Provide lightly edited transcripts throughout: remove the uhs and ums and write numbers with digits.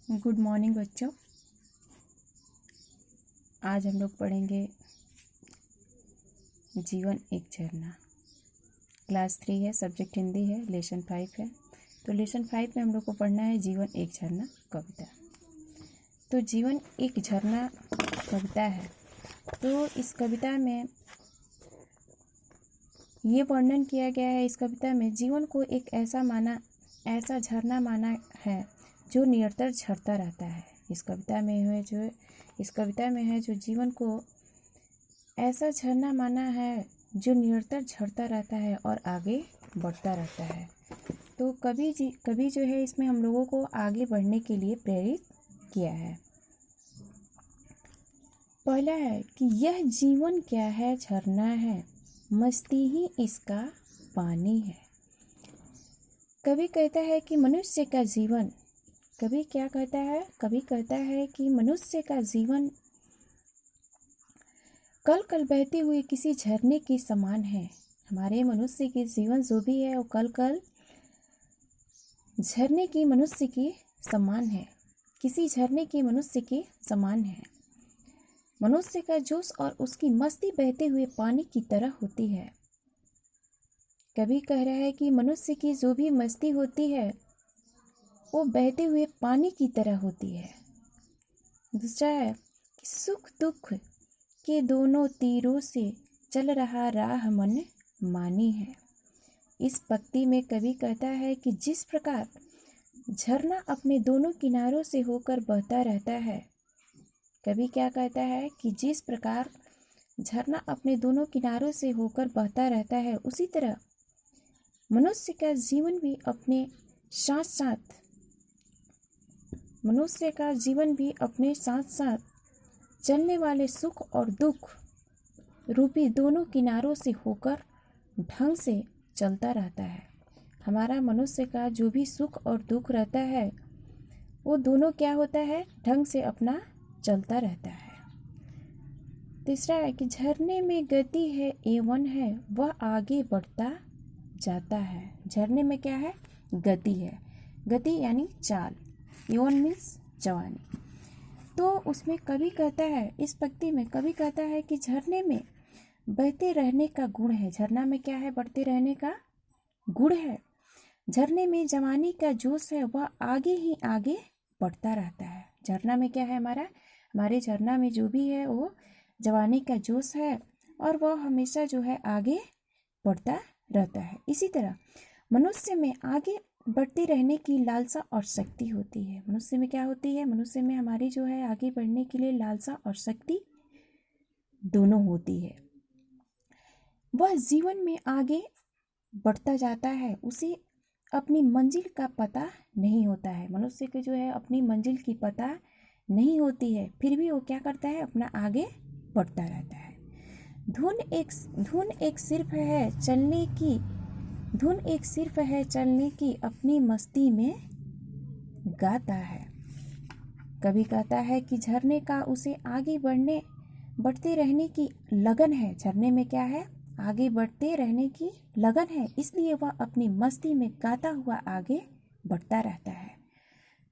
Good morning बच्चों। आज हम लोग पढ़ेंगे जीवन एक झरना। क्लास 3 है, सब्जेक्ट हिंदी है, लेसन 5 है। तो लेसन 5 में हम लोग को पढ़ना है जीवन एक झरना कविता। तो जीवन एक झरना कविता है। तो इस कविता में ये वर्णन किया गया है, इस कविता में जीवन को एक ऐसा झरना माना है जो निरंतर झरता रहता है। इस कविता में है जो जीवन को ऐसा झरना माना है जो निरंतर झरता रहता है और आगे बढ़ता रहता है। तो कवि जो है इसमें हम लोगों को आगे बढ़ने के लिए प्रेरित किया है। पहला है कि यह जीवन क्या है, झरना है, मस्ती ही इसका पानी है। कवि कहता है कि मनुष्य का जीवन, कवि कहता है कि मनुष्य का जीवन कल कल बहती हुई किसी झरने के समान है। हमारे मनुष्य के जीवन जो भी है वो कल कल झरने की मनुष्य के समान है, किसी झरने के मनुष्य के समान है। मनुष्य का जोश और उसकी मस्ती बहते हुए पानी की तरह होती है। कवि कह रहा है कि मनुष्य की जो भी मस्ती होती है वो बहते हुए पानी की तरह होती है। दूसरा है कि सुख दुख के दोनों तीरों से चल रहा राह मन मानी है। इस पंक्ति में कवि कहता है कि जिस प्रकार झरना अपने दोनों किनारों से होकर बहता रहता है, कवि क्या कहता है कि जिस प्रकार झरना अपने दोनों किनारों से होकर बहता रहता है, उसी तरह मनुष्य का जीवन भी अपने साथ साथ चलने वाले सुख और दुख रूपी दोनों किनारों से होकर ढंग से चलता रहता है। हमारा मनुष्य का जो भी सुख और दुख रहता है वो दोनों क्या होता है, ढंग से अपना चलता रहता है। तीसरा है कि झरने में गति है, एवन है, वह आगे बढ़ता जाता है। झरने में क्या है, गति है, गति यानी चाल, एवन मीन्स जवानी। तो उसमें कवि कहता है, इस पंक्ति में कवि कहता है कि झरने में बहते रहने का गुण है। झरना में क्या है, बढ़ते रहने का गुण है। झरने में जवानी का जोश है, वह आगे ही आगे बढ़ता रहता है। झरना में क्या है, हमारे झरना में जो भी है वो जवानी का जोश है और वह हमेशा जो है आगे बढ़ता रहता है। इसी तरह मनुष्य में आगे बढ़ते रहने की लालसा और शक्ति होती है। मनुष्य में क्या होती है, मनुष्य में हमारी जो है आगे बढ़ने के लिए लालसा और शक्ति दोनों होती है। वह जीवन में आगे बढ़ता जाता है, उसे अपनी मंजिल का पता नहीं होता है। मनुष्य को जो है अपनी मंजिल की पता नहीं होती है, फिर भी वो क्या करता है, अपना आगे बढ़ता रहता है। धुन एक सिर्फ है चलने की अपनी मस्ती में गाता है। कवि कहता है कि झरने का उसे आगे बढ़ते रहने की लगन है। झरने में क्या है, आगे बढ़ते रहने की लगन है, इसलिए वह अपनी मस्ती में गाता हुआ आगे बढ़ता रहता है।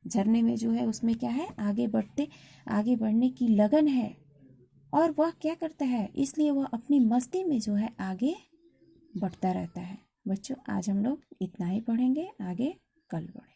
झरने में जो है उसमें क्या है, आगे बढ़ने की लगन है और वह क्या करता है, इसलिए वह अपनी मस्ती में जो है आगे बढ़ता रहता है। बच्चों आज हम लोग इतना ही पढ़ेंगे, आगे कल बढ़ेंगे।